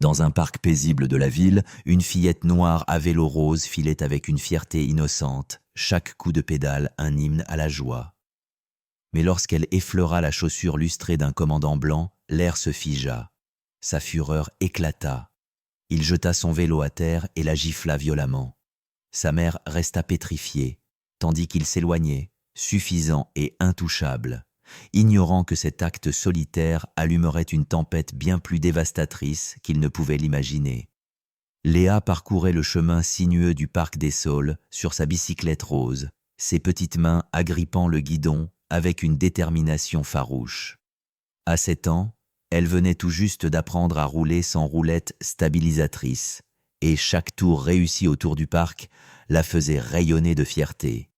Dans un parc paisible de la ville, une fillette noire à vélo rose filait avec une fierté innocente, chaque coup de pédale un hymne à la joie. Mais lorsqu'elle effleura la chaussure lustrée d'un commandant blanc, l'air se figea. Sa fureur éclata. Il jeta son vélo à terre et la gifla violemment. Sa mère resta pétrifiée, tandis qu'il s'éloignait, suffisant et intouchable, ignorant que cet acte solitaire allumerait une tempête bien plus dévastatrice qu'il ne pouvait l'imaginer. Léa parcourait le chemin sinueux du parc des Saules sur sa bicyclette rose, ses petites mains agrippant le guidon avec une détermination farouche. À 7 ans, elle venait tout juste d'apprendre à rouler sans roulette stabilisatrice, et chaque tour réussi autour du parc la faisait rayonner de fierté.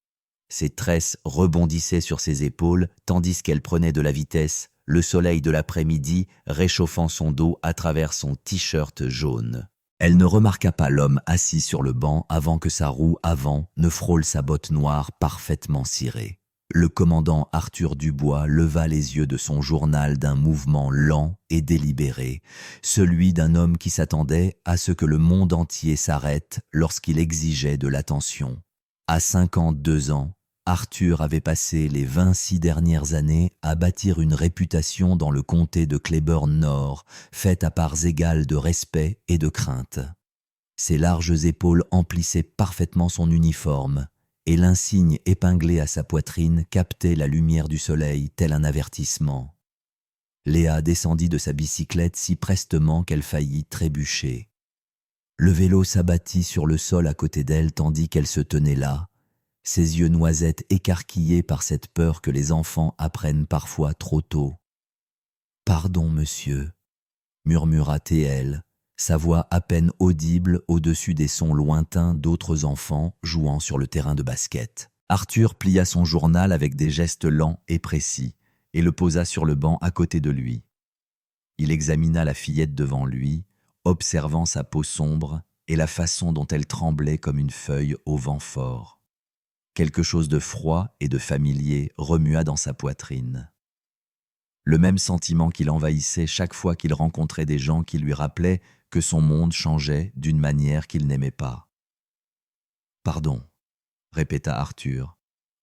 Ses tresses rebondissaient sur ses épaules tandis qu'elle prenait de la vitesse, le soleil de l'après-midi réchauffant son dos à travers son t-shirt jaune. Elle ne remarqua pas l'homme assis sur le banc avant que sa roue avant ne frôle sa botte noire parfaitement cirée. Le commandant Arthur Dubois leva les yeux de son journal d'un mouvement lent et délibéré, celui d'un homme qui s'attendait à ce que le monde entier s'arrête lorsqu'il exigeait de l'attention. À 52 ans, Arthur avait passé les 26 dernières années à bâtir une réputation dans le comté de Cleburne-Nord, faite à parts égales de respect et de crainte. Ses larges épaules emplissaient parfaitement son uniforme, et l'insigne épinglé à sa poitrine captait la lumière du soleil tel un avertissement. Léa descendit de sa bicyclette si prestement qu'elle faillit trébucher. Le vélo s'abattit sur le sol à côté d'elle tandis qu'elle se tenait là, ses yeux noisettes écarquillés par cette peur que les enfants apprennent parfois trop tôt. « Pardon, monsieur », murmura T.L., sa voix à peine audible au-dessus des sons lointains d'autres enfants jouant sur le terrain de basket. Arthur plia son journal avec des gestes lents et précis et le posa sur le banc à côté de lui. Il examina la fillette devant lui, observant sa peau sombre et la façon dont elle tremblait comme une feuille au vent fort. Quelque chose de froid et de familier remua dans sa poitrine. Le même sentiment qui l'envahissait chaque fois qu'il rencontrait des gens qui lui rappelaient que son monde changeait d'une manière qu'il n'aimait pas. « Pardon », répéta Arthur,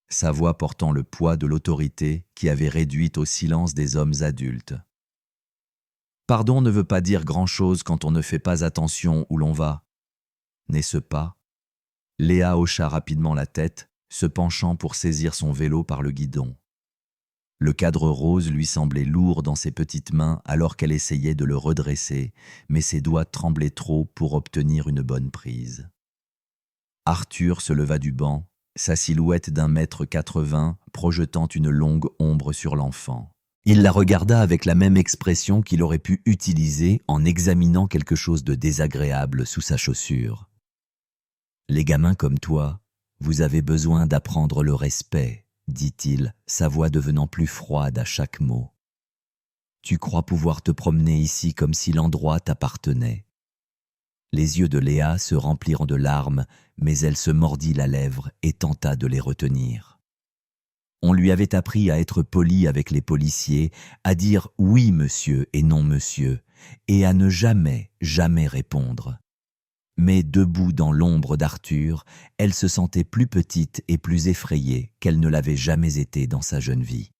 sa voix portant le poids de l'autorité qui avait réduit au silence des hommes adultes. « Pardon ne veut pas dire grand-chose quand on ne fait pas attention où l'on va. N'est-ce pas ?» Léa hocha rapidement la tête, se penchant pour saisir son vélo par le guidon. Le cadre rose lui semblait lourd dans ses petites mains alors qu'elle essayait de le redresser, mais ses doigts tremblaient trop pour obtenir une bonne prise. Arthur se leva du banc, sa silhouette d'1,80 m projetant une longue ombre sur l'enfant. Il la regarda avec la même expression qu'il aurait pu utiliser en examinant quelque chose de désagréable sous sa chaussure. « Les gamins comme toi, vous avez besoin d'apprendre le respect, » dit-il, sa voix devenant plus froide à chaque mot. « Tu crois pouvoir te promener ici comme si l'endroit t'appartenait. » Les yeux de Léa se remplirent de larmes, mais elle se mordit la lèvre et tenta de les retenir. On lui avait appris à être poli avec les policiers, à dire « oui, monsieur » et « non, monsieur », et à ne jamais, jamais répondre. Mais debout dans l'ombre d'Arthur, elle se sentait plus petite et plus effrayée qu'elle ne l'avait jamais été dans sa jeune vie.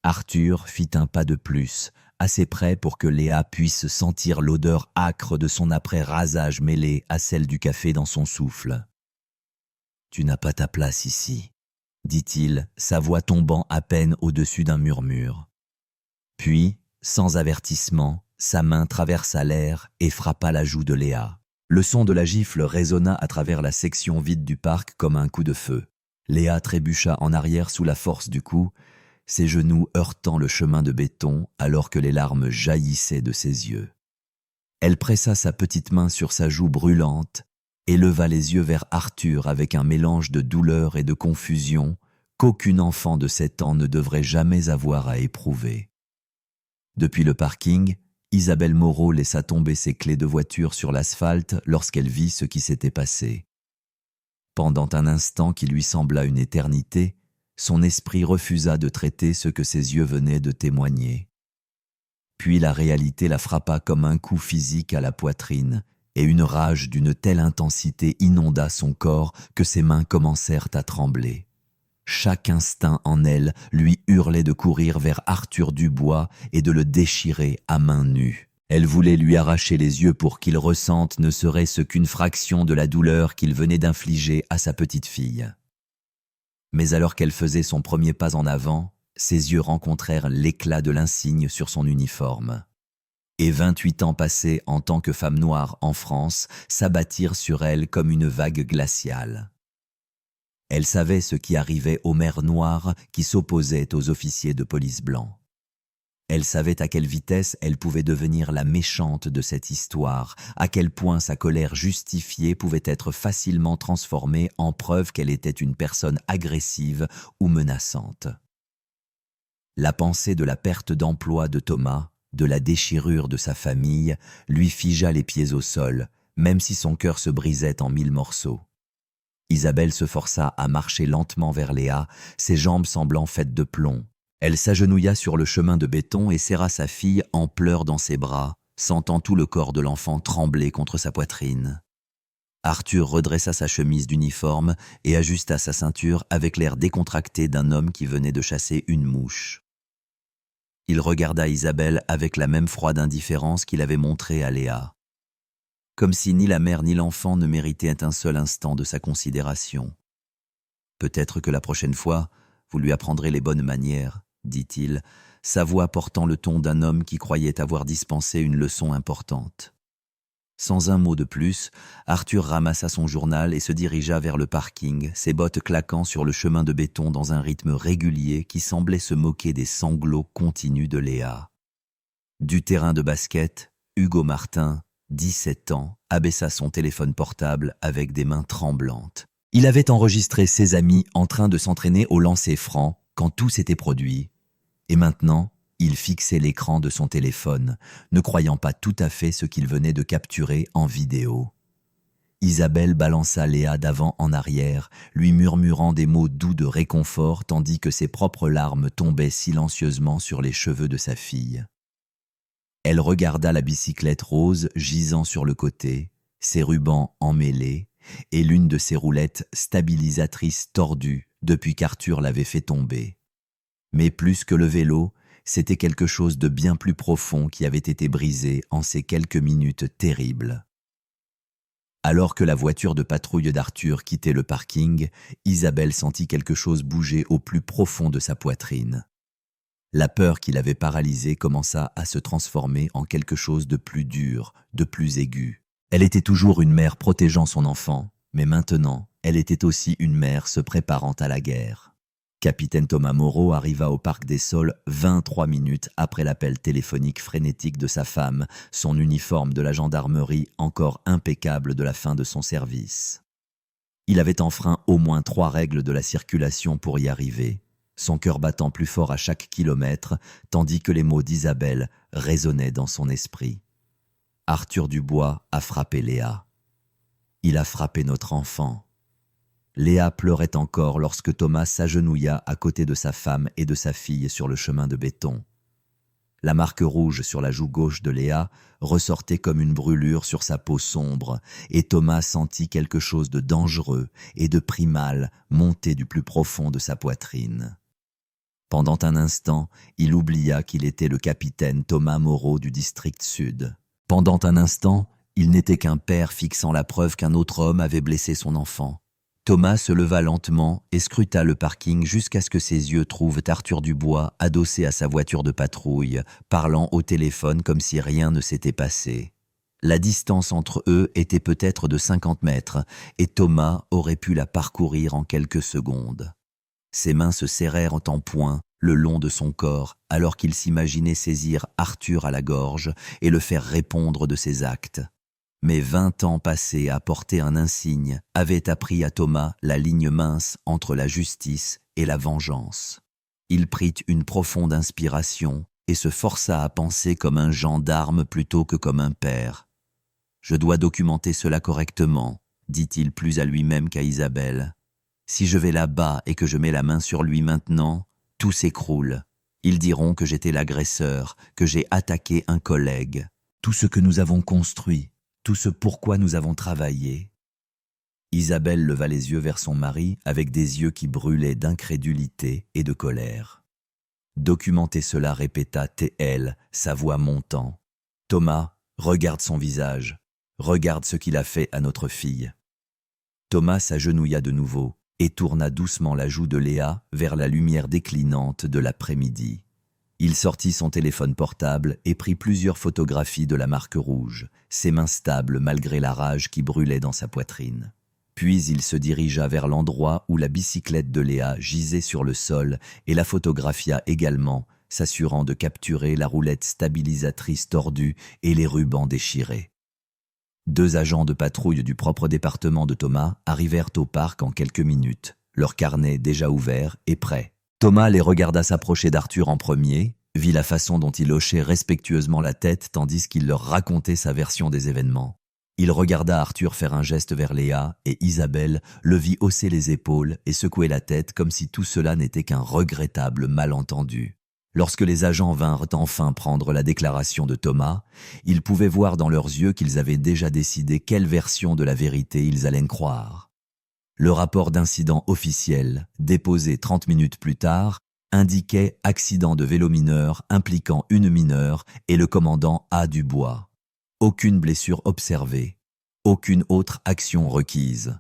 Arthur fit un pas de plus, assez près pour que Léa puisse sentir l'odeur âcre de son après-rasage mêlée à celle du café dans son souffle. « Tu n'as pas ta place ici », dit-il, sa voix tombant à peine au-dessus d'un murmure. Puis, sans avertissement, sa main traversa l'air et frappa la joue de Léa. Le son de la gifle résonna à travers la section vide du parc comme un coup de feu. Léa trébucha en arrière sous la force du coup, ses genoux heurtant le chemin de béton alors que les larmes jaillissaient de ses yeux. Elle pressa sa petite main sur sa joue brûlante et leva les yeux vers Arthur avec un mélange de douleur et de confusion qu'aucun enfant de 7 ans ne devrait jamais avoir à éprouver. Depuis le parking, Isabelle Moreau laissa tomber ses clés de voiture sur l'asphalte lorsqu'elle vit ce qui s'était passé. Pendant un instant qui lui sembla une éternité, son esprit refusa de traiter ce que ses yeux venaient de témoigner. Puis la réalité la frappa comme un coup physique à la poitrine, et une rage d'une telle intensité inonda son corps que ses mains commencèrent à trembler. Chaque instinct en elle lui hurlait de courir vers Arthur Dubois et de le déchirer à main nue. Elle voulait lui arracher les yeux pour qu'il ressente ne serait-ce qu'une fraction de la douleur qu'il venait d'infliger à sa petite fille. Mais alors qu'elle faisait son premier pas en avant, ses yeux rencontrèrent l'éclat de l'insigne sur son uniforme. Et 28 ans passés en tant que femme noire en France s'abattirent sur elle comme une vague glaciale. Elle savait ce qui arrivait aux mères noires qui s'opposaient aux officiers de police blancs. Elle savait à quelle vitesse elle pouvait devenir la méchante de cette histoire, à quel point sa colère justifiée pouvait être facilement transformée en preuve qu'elle était une personne agressive ou menaçante. La pensée de la perte d'emploi de Thomas, de la déchirure de sa famille, lui figea les pieds au sol, même si son cœur se brisait en 1000 morceaux. Isabelle se força à marcher lentement vers Léa, ses jambes semblant faites de plomb. Elle s'agenouilla sur le chemin de béton et serra sa fille en pleurs dans ses bras, sentant tout le corps de l'enfant trembler contre sa poitrine. Arthur redressa sa chemise d'uniforme et ajusta sa ceinture avec l'air décontracté d'un homme qui venait de chasser une mouche. Il regarda Isabelle avec la même froide indifférence qu'il avait montrée à Léa, comme si ni la mère ni l'enfant ne méritaient un seul instant de sa considération. « Peut-être que la prochaine fois, vous lui apprendrez les bonnes manières, » dit-il, sa voix portant le ton d'un homme qui croyait avoir dispensé une leçon importante. Sans un mot de plus, Arthur ramassa son journal et se dirigea vers le parking, ses bottes claquant sur le chemin de béton dans un rythme régulier qui semblait se moquer des sanglots continus de Léa. Du terrain de basket, Hugo Martin, 17 ans, abaissa son téléphone portable avec des mains tremblantes. Il avait enregistré ses amis en train de s'entraîner au lancer franc quand tout s'était produit. Et maintenant, il fixait l'écran de son téléphone, ne croyant pas tout à fait ce qu'il venait de capturer en vidéo. Isabelle balança Léa d'avant en arrière, lui murmurant des mots doux de réconfort tandis que ses propres larmes tombaient silencieusement sur les cheveux de sa fille. Elle regarda la bicyclette rose gisant sur le côté, ses rubans emmêlés et l'une de ses roulettes stabilisatrices tordues depuis qu'Arthur l'avait fait tomber. Mais plus que le vélo, c'était quelque chose de bien plus profond qui avait été brisé en ces quelques minutes terribles. Alors que la voiture de patrouille d'Arthur quittait le parking, Isabelle sentit quelque chose bouger au plus profond de sa poitrine. La peur qui l'avait paralysée commença à se transformer en quelque chose de plus dur, de plus aigu. Elle était toujours une mère protégeant son enfant, mais maintenant, elle était aussi une mère se préparant à la guerre. Capitaine Thomas Moreau arriva au Parc des Saules 23 minutes après l'appel téléphonique frénétique de sa femme, son uniforme de la gendarmerie encore impeccable de la fin de son service. Il avait enfreint au moins 3 règles de la circulation pour y arriver, son cœur battant plus fort à chaque kilomètre, tandis que les mots d'Isabelle résonnaient dans son esprit. Arthur Dubois a frappé Léa. Il a frappé notre enfant. Léa pleurait encore lorsque Thomas s'agenouilla à côté de sa femme et de sa fille sur le chemin de béton. La marque rouge sur la joue gauche de Léa ressortait comme une brûlure sur sa peau sombre, et Thomas sentit quelque chose de dangereux et de primal monter du plus profond de sa poitrine. Pendant un instant, il oublia qu'il était le capitaine Thomas Moreau du district sud. Pendant un instant, il n'était qu'un père fixant la preuve qu'un autre homme avait blessé son enfant. Thomas se leva lentement et scruta le parking jusqu'à ce que ses yeux trouvent Arthur Dubois adossé à sa voiture de patrouille, parlant au téléphone comme si rien ne s'était passé. La distance entre eux était peut-être de 50 mètres et Thomas aurait pu la parcourir en quelques secondes. Ses mains se serrèrent en poing le long de son corps alors qu'il s'imaginait saisir Arthur à la gorge et le faire répondre de ses actes. Mais 20 ans passés à porter un insigne avaient appris à Thomas la ligne mince entre la justice et la vengeance. Il prit une profonde inspiration et se força à penser comme un gendarme plutôt que comme un père. « Je dois documenter cela correctement », dit-il plus à lui-même qu'à Isabelle. « Si je vais là-bas et que je mets la main sur lui maintenant, tout s'écroule. Ils diront que j'étais l'agresseur, que j'ai attaqué un collègue. Tout ce que nous avons construit, tout ce pourquoi nous avons travaillé. Isabelle leva les yeux vers son mari avec des yeux qui brûlaient d'incrédulité et de colère. Documenter cela, répéta TL, sa voix montant. Thomas, regarde son visage. Regarde ce qu'il a fait à notre fille. Thomas s'agenouilla de nouveau et tourna doucement la joue de Léa vers la lumière déclinante de l'après-midi. Il sortit son téléphone portable et prit plusieurs photographies de la marque rouge, ses mains stables malgré la rage qui brûlait dans sa poitrine. Puis il se dirigea vers l'endroit où la bicyclette de Léa gisait sur le sol et la photographia également, s'assurant de capturer la roulette stabilisatrice tordue et les rubans déchirés. 2 agents de patrouille du propre département de Thomas arrivèrent au parc en quelques minutes, leur carnet déjà ouvert et prêt. Thomas les regarda s'approcher d'Arthur en premier, vit la façon dont il hochait respectueusement la tête tandis qu'il leur racontait sa version des événements. Il regarda Arthur faire un geste vers Léa et Isabelle le vit hausser les épaules et secouer la tête comme si tout cela n'était qu'un regrettable malentendu. Lorsque les agents vinrent enfin prendre la déclaration de Thomas, ils pouvaient voir dans leurs yeux qu'ils avaient déjà décidé quelle version de la vérité ils allaient croire. Le rapport d'incident officiel, déposé 30 minutes plus tard, indiquait accident de vélo mineur impliquant une mineure et le commandant A. Dubois. Aucune blessure observée, aucune autre action requise.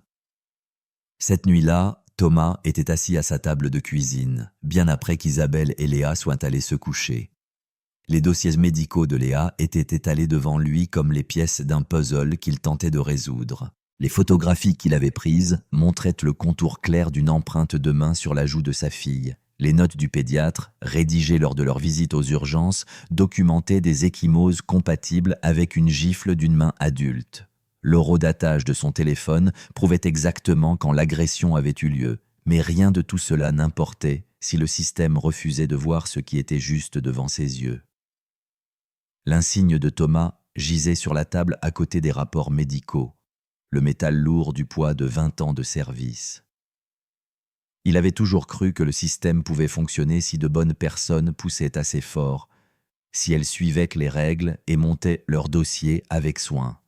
Cette nuit-là, Thomas était assis à sa table de cuisine, bien après qu'Isabelle et Léa soient allées se coucher. Les dossiers médicaux de Léa étaient étalés devant lui comme les pièces d'un puzzle qu'il tentait de résoudre. Les photographies qu'il avait prises montraient le contour clair d'une empreinte de main sur la joue de sa fille. Les notes du pédiatre, rédigées lors de leur visite aux urgences, documentaient des ecchymoses compatibles avec une gifle d'une main adulte. L'horodatage de son téléphone prouvait exactement quand l'agression avait eu lieu, mais rien de tout cela n'importait si le système refusait de voir ce qui était juste devant ses yeux. L'insigne de Thomas gisait sur la table à côté des rapports médicaux, le métal lourd du poids de 20 ans de service. Il avait toujours cru que le système pouvait fonctionner si de bonnes personnes poussaient assez fort, si elles suivaient les règles et montaient leur dossier avec soin.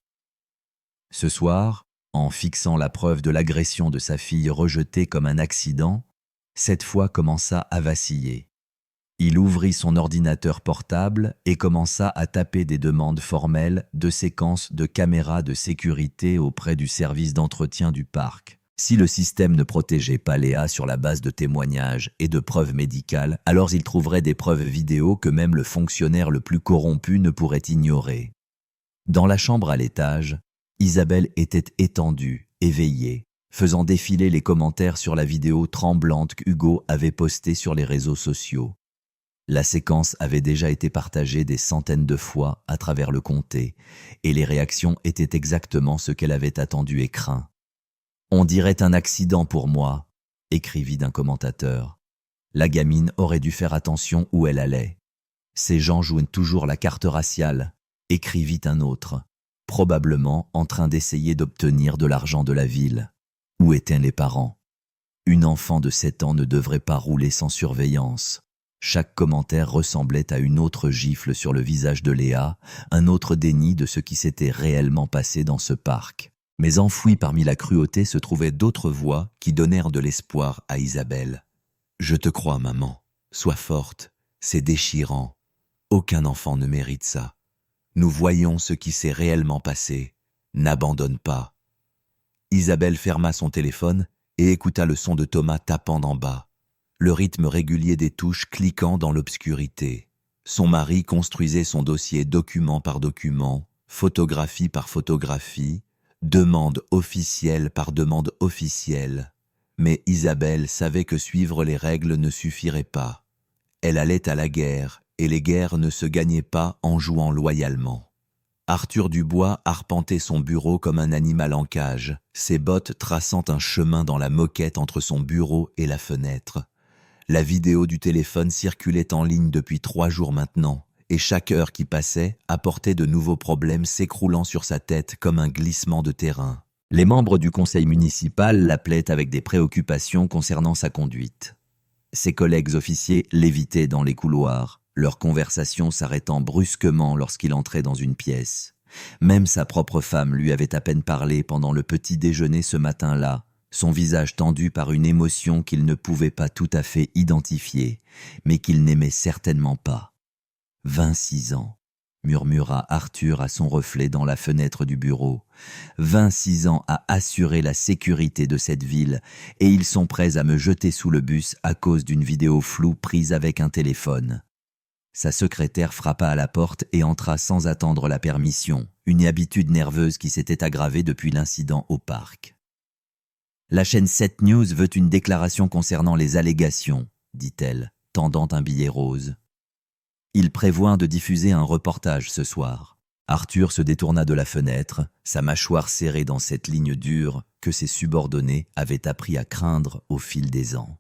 Ce soir, en fixant la preuve de l'agression de sa fille rejetée comme un accident, cette foi commença à vaciller. Il ouvrit son ordinateur portable et commença à taper des demandes formelles de séquences de caméras de sécurité auprès du service d'entretien du parc. Si le système ne protégeait pas Léa sur la base de témoignages et de preuves médicales, alors il trouverait des preuves vidéo que même le fonctionnaire le plus corrompu ne pourrait ignorer. Dans la chambre à l'étage, Isabelle était étendue, éveillée, faisant défiler les commentaires sur la vidéo tremblante qu'Hugo avait postée sur les réseaux sociaux. La séquence avait déjà été partagée des centaines de fois à travers le comté, et les réactions étaient exactement ce qu'elle avait attendu et craint. « On dirait un accident pour moi », écrivit d'un commentateur. La gamine aurait dû faire attention où elle allait. Ces gens jouent toujours la carte raciale, écrivit un autre, probablement en train d'essayer d'obtenir de l'argent de la ville. Où étaient les parents? Une enfant de 7 ans ne devrait pas rouler sans surveillance. Chaque commentaire ressemblait à une autre gifle sur le visage de Léa, un autre déni de ce qui s'était réellement passé dans ce parc. Mais enfouies parmi la cruauté se trouvaient d'autres voix qui donnèrent de l'espoir à Isabelle. « Je te crois, maman. Sois forte. C'est déchirant. Aucun enfant ne mérite ça. Nous voyons ce qui s'est réellement passé. N'abandonne pas. » Isabelle ferma son téléphone et écouta le son de Thomas tapant d'en bas, le rythme régulier des touches cliquant dans l'obscurité. Son mari construisait son dossier document par document, photographie par photographie, demande officielle par demande officielle. Mais Isabelle savait que suivre les règles ne suffirait pas. Elle allait à la guerre, et les guerres ne se gagnaient pas en jouant loyalement. Arthur Dubois arpentait son bureau comme un animal en cage, ses bottes traçant un chemin dans la moquette entre son bureau et la fenêtre. La vidéo du téléphone circulait en ligne depuis 3 jours maintenant, et chaque heure qui passait apportait de nouveaux problèmes s'écroulant sur sa tête comme un glissement de terrain. Les membres du conseil municipal l'appelaient avec des préoccupations concernant sa conduite. Ses collègues officiers l'évitaient dans les couloirs, leur conversation s'arrêtant brusquement lorsqu'il entrait dans une pièce. Même sa propre femme lui avait à peine parlé pendant le petit déjeuner ce matin-là, son visage tendu par une émotion qu'il ne pouvait pas tout à fait identifier, mais qu'il n'aimait certainement pas. 26 ans, murmura Arthur à son reflet dans la fenêtre du bureau. 26 ans à assurer la sécurité de cette ville, et ils sont prêts à me jeter sous le bus à cause d'une vidéo floue prise avec un téléphone. Sa secrétaire frappa à la porte et entra sans attendre la permission, une habitude nerveuse qui s'était aggravée depuis l'incident au parc. La chaîne 7 News veut une déclaration concernant les allégations, dit-elle, tendant un billet rose. Il prévoit de diffuser un reportage ce soir. Arthur se détourna de la fenêtre, sa mâchoire serrée dans cette ligne dure que ses subordonnés avaient appris à craindre au fil des ans.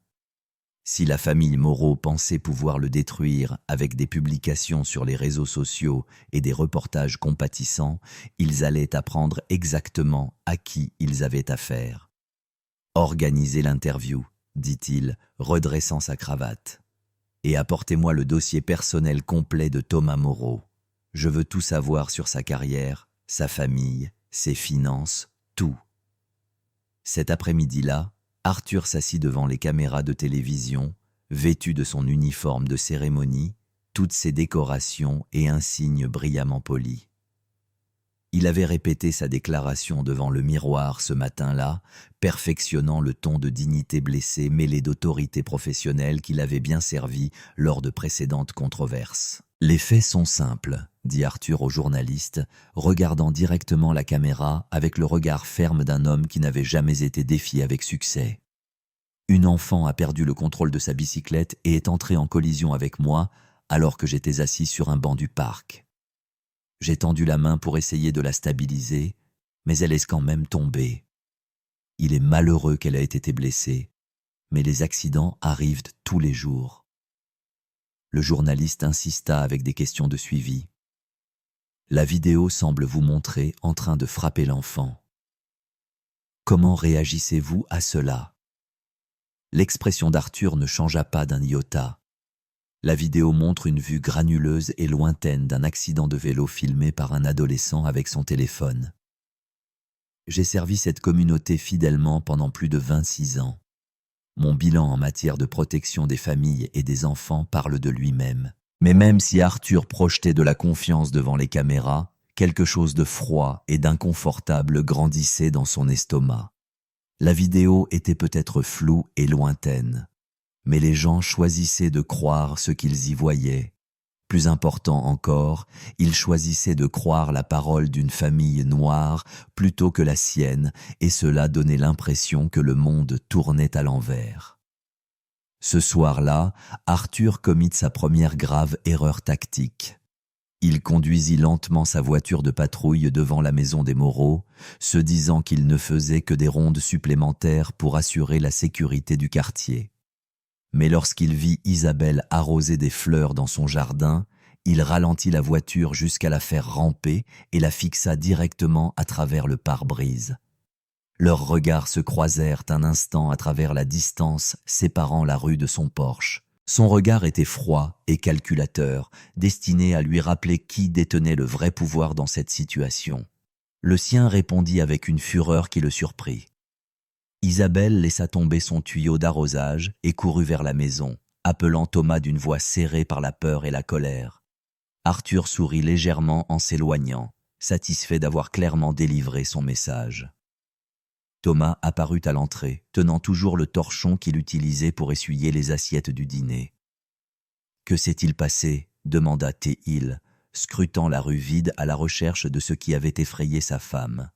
Si la famille Moreau pensait pouvoir le détruire avec des publications sur les réseaux sociaux et des reportages compatissants, ils allaient apprendre exactement à qui ils avaient affaire. « Organisez l'interview », dit-il, redressant sa cravate. « Et apportez-moi le dossier personnel complet de Thomas Moreau. Je veux tout savoir sur sa carrière, sa famille, ses finances, tout. » Cet après-midi-là, Arthur s'assit devant les caméras de télévision, vêtu de son uniforme de cérémonie, toutes ses décorations et insignes brillamment polis. Il avait répété sa déclaration devant le miroir ce matin-là, perfectionnant le ton de dignité blessée mêlé d'autorité professionnelle qui l'avait bien servi lors de précédentes controverses. « Les faits sont simples », dit Arthur au journaliste, regardant directement la caméra avec le regard ferme d'un homme qui n'avait jamais été défié avec succès. « Une enfant a perdu le contrôle de sa bicyclette et est entrée en collision avec moi alors que j'étais assis sur un banc du parc. J'ai tendu la main pour essayer de la stabiliser, mais elle est quand même tombée. Il est malheureux qu'elle ait été blessée, mais les accidents arrivent tous les jours. » Le journaliste insista avec des questions de suivi. « La vidéo semble vous montrer en train de frapper l'enfant. Comment réagissez-vous à cela ?» L'expression d'Arthur ne changea pas d'un iota. La vidéo montre une vue granuleuse et lointaine d'un accident de vélo filmé par un adolescent avec son téléphone. J'ai servi cette communauté fidèlement pendant plus de 26 ans. Mon bilan en matière de protection des familles et des enfants parle de lui-même. Mais même si Arthur projetait de la confiance devant les caméras, quelque chose de froid et d'inconfortable grandissait dans son estomac. La vidéo était peut-être floue et lointaine, mais les gens choisissaient de croire ce qu'ils y voyaient. Plus important encore, ils choisissaient de croire la parole d'une famille noire plutôt que la sienne, et cela donnait l'impression que le monde tournait à l'envers. Ce soir-là, Arthur commit sa première grave erreur tactique. Il conduisit lentement sa voiture de patrouille devant la maison des Moreau, se disant qu'il ne faisait que des rondes supplémentaires pour assurer la sécurité du quartier. Mais lorsqu'il vit Isabelle arroser des fleurs dans son jardin, il ralentit la voiture jusqu'à la faire ramper et la fixa directement à travers le pare-brise. Leurs regards se croisèrent un instant à travers la distance séparant la rue de son Porsche. Son regard était froid et calculateur, destiné à lui rappeler qui détenait le vrai pouvoir dans cette situation. Le sien répondit avec une fureur qui le surprit. Isabelle laissa tomber son tuyau d'arrosage et courut vers la maison, appelant Thomas d'une voix serrée par la peur et la colère. Arthur sourit légèrement en s'éloignant, satisfait d'avoir clairement délivré son message. Thomas apparut à l'entrée, tenant toujours le torchon qu'il utilisait pour essuyer les assiettes du dîner. « Que s'est-il passé ?» demanda Théil, scrutant la rue vide à la recherche de ce qui avait effrayé sa femme.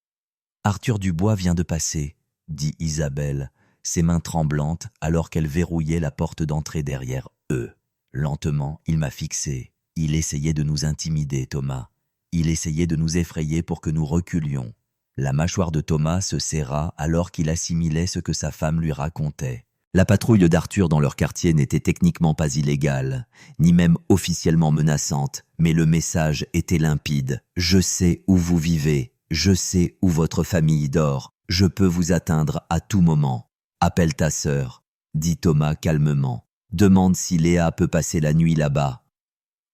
« Arthur Dubois vient de passer », dit Isabelle, ses mains tremblantes alors qu'elle verrouillait la porte d'entrée derrière eux. Lentement, il m'a fixé. Il essayait de nous intimider, Thomas. Il essayait de nous effrayer pour que nous reculions. La mâchoire de Thomas se serra alors qu'il assimilait ce que sa femme lui racontait. La patrouille d'Arthur dans leur quartier n'était techniquement pas illégale, ni même officiellement menaçante, mais le message était limpide. « Je sais où vous vivez, je sais où votre famille dort, je peux vous atteindre à tout moment. Appelle ta sœur. dit Thomas calmement. Demande si Léa peut passer la nuit là-bas.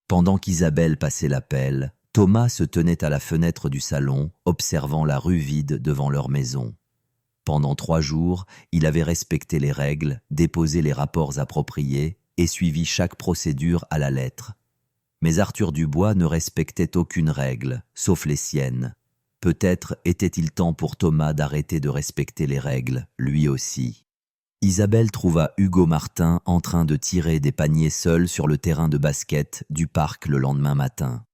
Pendant qu'Isabelle passait l'appel, Thomas se tenait à la fenêtre du salon, observant la rue vide devant leur maison. Pendant 3 jours, il avait respecté les règles, déposé les rapports appropriés et suivi chaque procédure à la lettre. Mais Arthur Dubois ne respectait aucune règle, sauf les siennes. Peut-être était-il temps pour Thomas d'arrêter de respecter les règles, lui aussi. Isabelle trouva Hugo Martin en train de tirer des paniers seul sur le terrain de basket du parc le lendemain matin.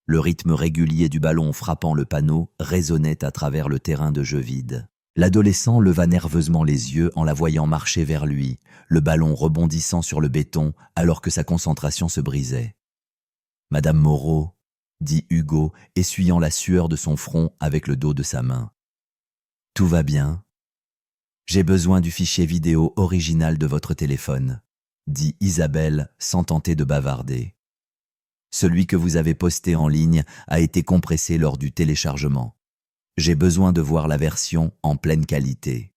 Le rythme régulier du ballon frappant le panneau résonnait à travers le terrain de jeu vide. L'adolescent leva nerveusement les yeux en la voyant marcher vers lui, le ballon rebondissant sur le béton alors que sa concentration se brisait. « Madame Moreau », dit Hugo, essuyant la sueur de son front avec le dos de sa main. « Tout va bien ? J'ai besoin du fichier vidéo original de votre téléphone, dit Isabelle sans tenter de bavarder. Celui que vous avez posté en ligne a été compressé lors du téléchargement. J'ai besoin de voir la version en pleine qualité.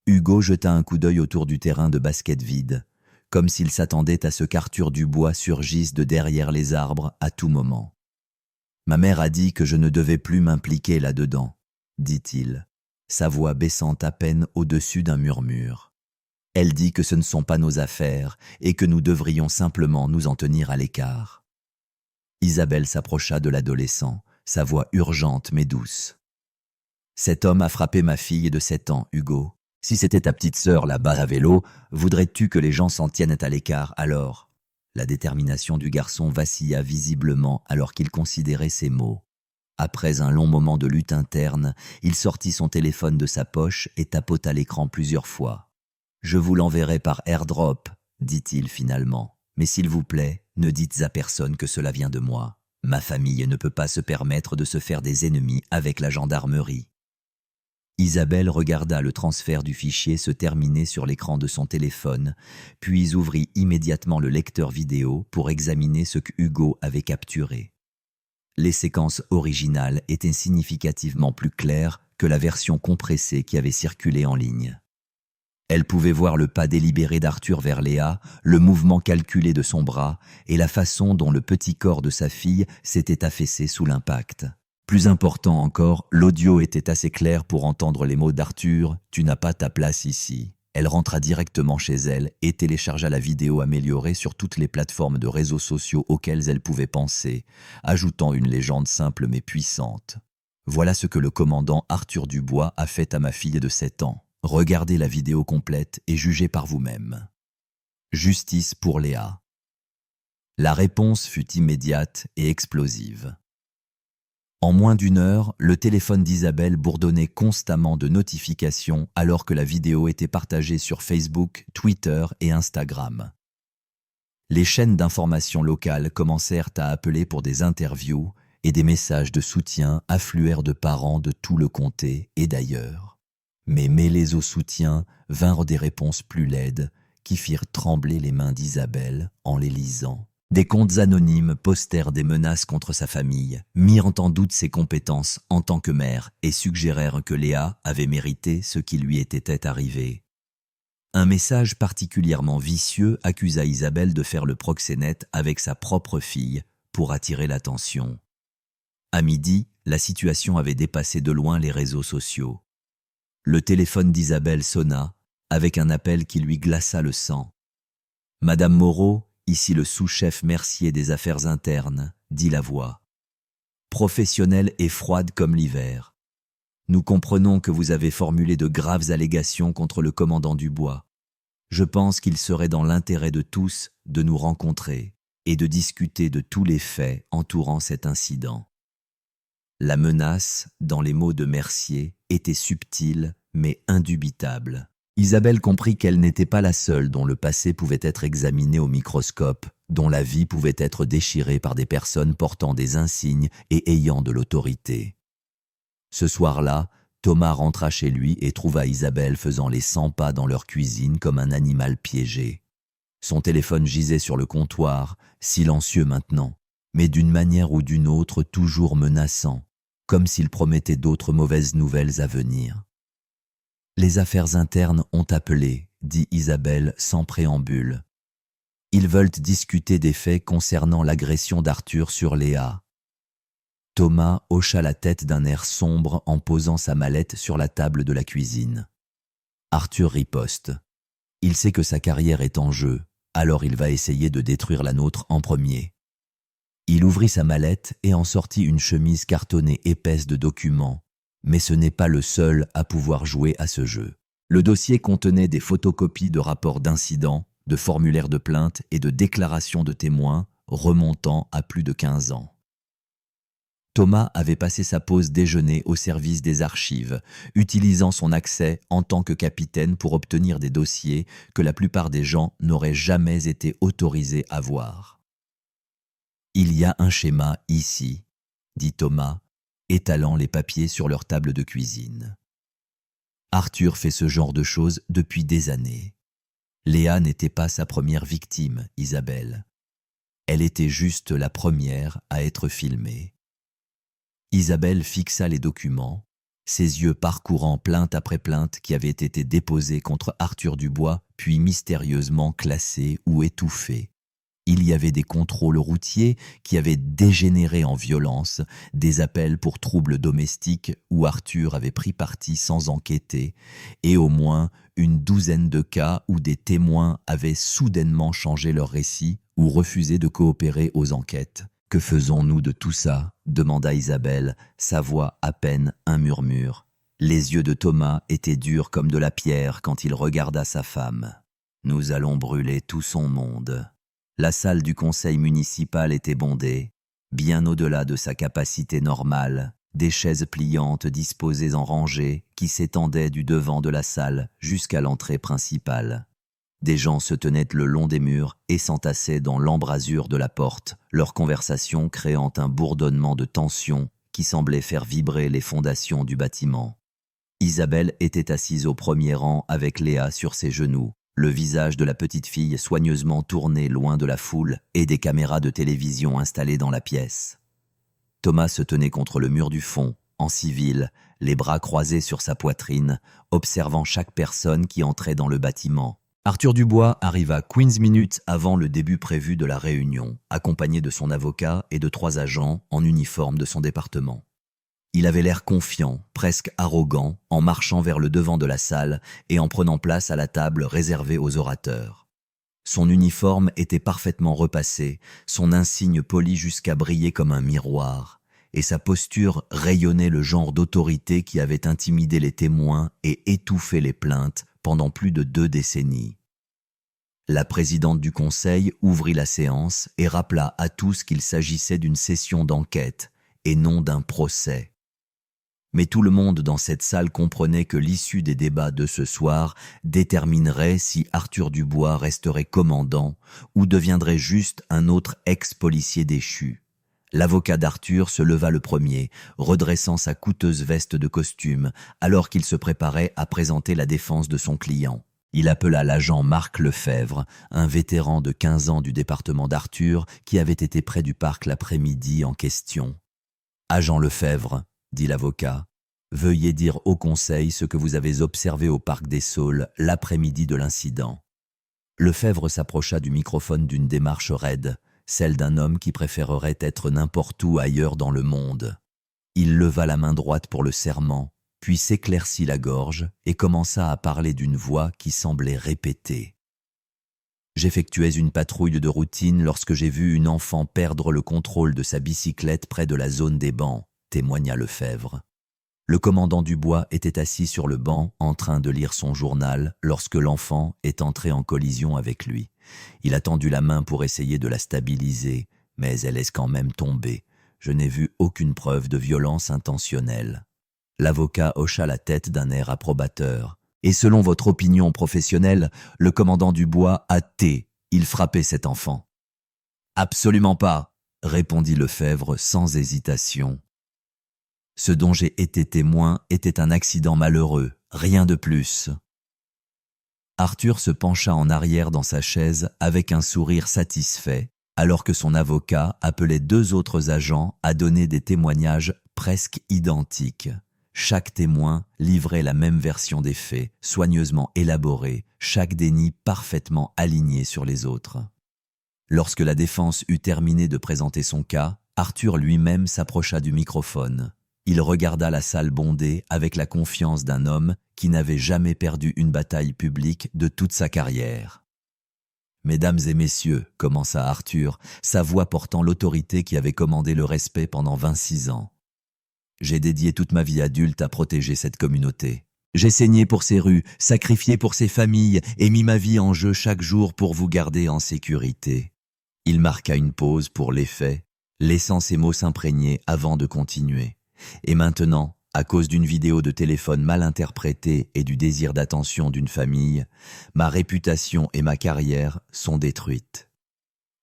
Hugo jeta un coup d'œil autour du terrain de basket vide, comme s'il s'attendait à ce qu'Arthur Dubois surgisse de derrière les arbres à tout moment. Ma mère a dit que je ne devais plus m'impliquer là-dedans, dit-il, sa voix baissant à peine au-dessus d'un murmure. Elle dit que ce ne sont pas nos affaires et que nous devrions simplement nous en tenir à l'écart. Isabelle s'approcha de l'adolescent, sa voix urgente mais douce. « Cet homme a frappé ma fille de 7 ans, Hugo. Si c'était ta petite sœur là-bas à vélo, voudrais-tu que les gens s'en tiennent à l'écart alors ?» La détermination du garçon vacilla visiblement alors qu'il considérait ses mots. Après un long moment de lutte interne, il sortit son téléphone de sa poche et tapota l'écran plusieurs fois. « Je vous l'enverrai par airdrop, dit-il finalement. Mais s'il vous plaît, ne dites à personne que cela vient de moi. Ma famille ne peut pas se permettre de se faire des ennemis avec la gendarmerie. » Isabelle regarda le transfert du fichier se terminer sur l'écran de son téléphone, puis ouvrit immédiatement le lecteur vidéo pour examiner ce que Hugo avait capturé. Les séquences originales étaient significativement plus claires que la version compressée qui avait circulé en ligne. Elle pouvait voir le pas délibéré d'Arthur vers Léa, le mouvement calculé de son bras et la façon dont le petit corps de sa fille s'était affaissé sous l'impact. Plus important encore, l'audio était assez clair pour entendre les mots d'Arthur « Tu n'as pas ta place ici ». Elle rentra directement chez elle et téléchargea la vidéo améliorée sur toutes les plateformes de réseaux sociaux auxquelles elle pouvait penser, ajoutant une légende simple mais puissante. « Voilà ce que le commandant Arthur Dubois a fait à ma fille de 7 ans. Regardez la vidéo complète et jugez par vous-même. » Justice pour Léa. La réponse fut immédiate et explosive. En moins d'1 heure, le téléphone d'Isabelle bourdonnait constamment de notifications alors que la vidéo était partagée sur Facebook, Twitter et Instagram. Les chaînes d'information locales commencèrent à appeler pour des interviews et des messages de soutien affluèrent de parents de tout le comté et d'ailleurs. Mais mêlées au soutien vinrent des réponses plus laides qui firent trembler les mains d'Isabelle en les lisant. Des comptes anonymes postèrent des menaces contre sa famille, mirent en doute ses compétences en tant que mère et suggérèrent que Léa avait mérité ce qui lui était arrivé. Un message particulièrement vicieux accusa Isabelle de faire le proxénète avec sa propre fille pour attirer l'attention. À midi, la situation avait dépassé de loin les réseaux sociaux. Le téléphone d'Isabelle sonna avec un appel qui lui glaça le sang. « Madame Moreau, ici le sous-chef Mercier des affaires internes, dit la voix. Professionnelle et froide comme l'hiver. Nous comprenons que vous avez formulé de graves allégations contre le commandant Dubois. Je pense qu'il serait dans l'intérêt de tous de nous rencontrer et de discuter de tous les faits entourant cet incident. La menace, dans les mots de Mercier, était subtile mais indubitable. Isabelle comprit qu'elle n'était pas la seule dont le passé pouvait être examiné au microscope, dont la vie pouvait être déchirée par des personnes portant des insignes et ayant de l'autorité. Ce soir-là, Thomas rentra chez lui et trouva Isabelle faisant les 100 pas dans leur cuisine comme un animal piégé. Son téléphone gisait sur le comptoir, silencieux maintenant, mais d'une manière ou d'une autre toujours menaçant, comme s'il promettait d'autres mauvaises nouvelles à venir. « Les affaires internes ont appelé » dit Isabelle sans préambule. Ils veulent discuter des faits concernant l'agression d'Arthur sur Léa. Thomas hocha la tête d'un air sombre en posant sa mallette sur la table de la cuisine. Arthur riposte. Il sait que sa carrière est en jeu, alors il va essayer de détruire la nôtre en premier. Il ouvrit sa mallette et en sortit une chemise cartonnée épaisse de documents, mais ce n'est pas le seul à pouvoir jouer à ce jeu. Le dossier contenait des photocopies de rapports d'incidents, de formulaires de plainte et de déclarations de témoins remontant à plus de 15 ans. Thomas avait passé sa pause déjeuner au service des archives, utilisant son accès en tant que capitaine pour obtenir des dossiers que la plupart des gens n'auraient jamais été autorisés à voir. « Il y a un schéma ici », dit Thomas, étalant les papiers sur leur table de cuisine. Arthur fait ce genre de choses depuis des années. Léa n'était pas sa première victime, Isabelle. Elle était juste la première à être filmée. Isabelle fixa les documents, ses yeux parcourant plainte après plainte qui avaient été déposées contre Arthur Dubois, puis mystérieusement classées ou étouffées. Il y avait des contrôles routiers qui avaient dégénéré en violence, des appels pour troubles domestiques où Arthur avait pris parti sans enquêter, et au moins une douzaine de cas où des témoins avaient soudainement changé leur récit ou refusé de coopérer aux enquêtes. « Que faisons-nous de tout ça ?» demanda Isabelle, sa voix à peine un murmure. Les yeux de Thomas étaient durs comme de la pierre quand il regarda sa femme. « Nous allons brûler tout son monde. » La salle du conseil municipal était bondée, bien au-delà de sa capacité normale, des chaises pliantes disposées en rangées qui s'étendaient du devant de la salle jusqu'à l'entrée principale. Des gens se tenaient le long des murs et s'entassaient dans l'embrasure de la porte, leur conversation créant un bourdonnement de tension qui semblait faire vibrer les fondations du bâtiment. Isabelle était assise au premier rang avec Léa sur ses genoux, le visage de la petite fille soigneusement tourné loin de la foule et des caméras de télévision installées dans la pièce. Thomas se tenait contre le mur du fond, en civil, les bras croisés sur sa poitrine, observant chaque personne qui entrait dans le bâtiment. Arthur Dubois arriva 15 minutes avant le début prévu de la réunion, accompagné de son avocat et de 3 agents en uniforme de son département. Il avait l'air confiant, presque arrogant, en marchant vers le devant de la salle et en prenant place à la table réservée aux orateurs. Son uniforme était parfaitement repassé, son insigne poli jusqu'à briller comme un miroir, et sa posture rayonnait le genre d'autorité qui avait intimidé les témoins et étouffé les plaintes pendant plus de 2 décennies. La présidente du conseil ouvrit la séance et rappela à tous qu'il s'agissait d'une session d'enquête et non d'un procès. Mais tout le monde dans cette salle comprenait que l'issue des débats de ce soir déterminerait si Arthur Dubois resterait commandant ou deviendrait juste un autre ex-policier déchu. L'avocat d'Arthur se leva le premier, redressant sa coûteuse veste de costume, alors qu'il se préparait à présenter la défense de son client. Il appela l'agent Marc Lefebvre, un vétéran de 15 ans du département d'Arthur qui avait été près du parc l'après-midi en question. « Agent Lefebvre, » dit l'avocat, « veuillez dire au conseil ce que vous avez observé au parc des Saules l'après-midi de l'incident. » Lefebvre s'approcha du microphone d'une démarche raide, celle d'un homme qui préférerait être n'importe où ailleurs dans le monde. Il leva la main droite pour le serment, puis s'éclaircit la gorge et commença à parler d'une voix qui semblait répétée. « J'effectuais une patrouille de routine lorsque j'ai vu une enfant perdre le contrôle de sa bicyclette près de la zone des bancs, témoigna Lefebvre. Le commandant Dubois était assis sur le banc en train de lire son journal lorsque l'enfant est entré en collision avec lui. Il a tendu la main pour essayer de la stabiliser, mais elle est quand même tombée. Je n'ai vu aucune preuve de violence intentionnelle. » L'avocat hocha la tête d'un air approbateur. « Et selon votre opinion professionnelle, le commandant Dubois il frappait cet enfant. »« Absolument pas, » répondit Lefebvre sans hésitation. « Ce dont j'ai été témoin était un accident malheureux, rien de plus. » Arthur se pencha en arrière dans sa chaise avec un sourire satisfait, alors que son avocat appelait 2 autres agents à donner des témoignages presque identiques. Chaque témoin livrait la même version des faits, soigneusement élaborée, chaque déni parfaitement aligné sur les autres. Lorsque la défense eut terminé de présenter son cas, Arthur lui-même s'approcha du microphone. Il regarda la salle bondée avec la confiance d'un homme qui n'avait jamais perdu une bataille publique de toute sa carrière. « Mesdames et messieurs, commença Arthur, sa voix portant l'autorité qui avait commandé le respect pendant 26 ans. J'ai dédié toute ma vie adulte à protéger cette communauté. J'ai saigné pour ces rues, sacrifié pour ces familles et mis ma vie en jeu chaque jour pour vous garder en sécurité. » Il marqua une pause pour l'effet, laissant ses mots s'imprégner avant de continuer. Et maintenant, à cause d'une vidéo de téléphone mal interprétée et du désir d'attention d'une famille, ma réputation et ma carrière sont détruites.